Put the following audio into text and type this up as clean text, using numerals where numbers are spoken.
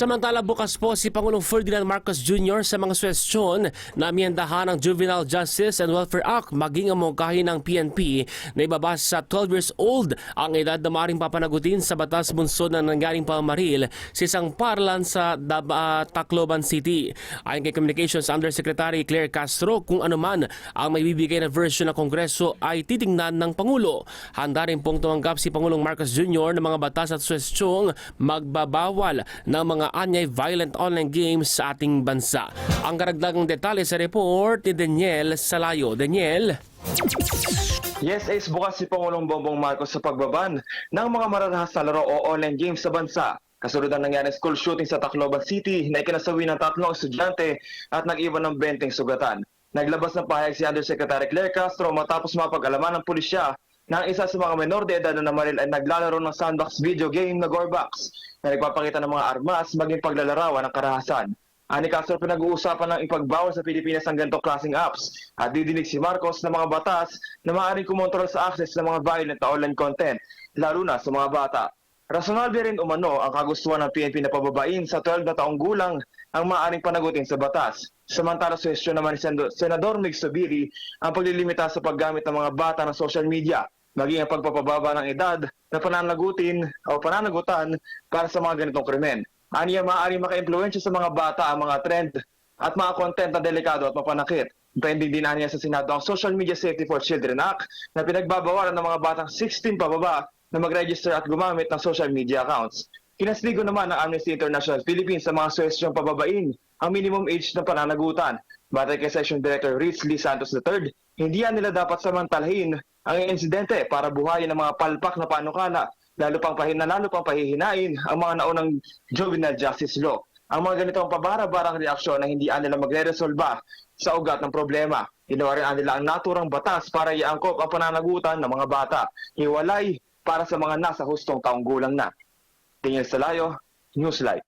Samantala bukas po si Pangulong Ferdinand Marcos Jr. sa mga suwestyon na amyendahan ng Juvenile Justice and Welfare Act maging ang mungkahi ng PNP na ibaba sa 12 years old ang edad na maaaring papanagutin sa batas bunsod na nangyaring pamamaril sa isang paaralan sa Tacloban City. Ayon kay Communications Undersecretary Claire Castro, kung anuman ang may bibigay na version ng Kongreso ay titingnan ng Pangulo. Handa rin pong tumanggap si Pangulong Marcos Jr. ng mga batas at suwestyong magbabawal ng mga anyay violent online games sa ating bansa. Ang karagdagang detalye sa report ni Daniel Salayo. Daniel? Yes, Ace, bukas si Pangulong Bongbong Marcos sa pagbaban ng mga mararahas na laro o online games sa bansa. Kasunod ang nangyaring school shooting sa Tacloban City na ikinasawi ng 3 estudyante at nag-iwan ng 20 sugatan. Naglabas ng pahayag si Undersecretary Claire Castro matapos mapag-alaman ng pulisya na ang isa sa mga menor de edad na namaril ay naglalaro ng sandbox video game na Gorebox na nagpapakita ng mga armas maging paglalarawan ng karahasan. Ani Castro, pinag-uusapan ng ipagbawal sa Pilipinas ang ganitong klaseng apps at didinig si Marcos ng mga batas na maaaring kumontrol sa access ng mga violent na online content, lalo na sa mga bata. Rasyonal rin umano ang kagustuhan ng PNP na pababain sa 12 na taong gulang ang maaaring panagutin sa batas. Samantala, suwestyon naman ni Senador Mig Zubiri ang paglilimita sa paggamit ng mga bata ng social media, maging ang pagpapababa ng edad na pananagutan para sa mga ganitong krimen. Aniya, maaaring maka-impluwensya sa mga bata ang mga trend at mga content na delikado at mapanakit. Pending din niya sa Senado ang Social Media Safety for Children Act na pinagbabawalan ng mga batang 16 pababa na mag-register at gumamit ng social media accounts. Kinasligo naman ng Amnesty International Philippines sa mga suwestyong pababain ang minimum age ng pananagutan. Batay kay Session Director Ritz Lee Santos III, hindi nila dapat samantalahin ang insidente para buhayin ng mga palpak na panukala, lalo pang pahihinain ang mga naunang juvenile justice law. Ang mga ganitong pabara-barang reaksyon na hindi nila magre-resolba sa ugat ng problema. Ginawa rin nila ang naturang batas para iangkop ang pananagutan ng mga bata. Hiwalay para sa mga nasa hustong taong gulang na. Daniel Salayo, Newslight.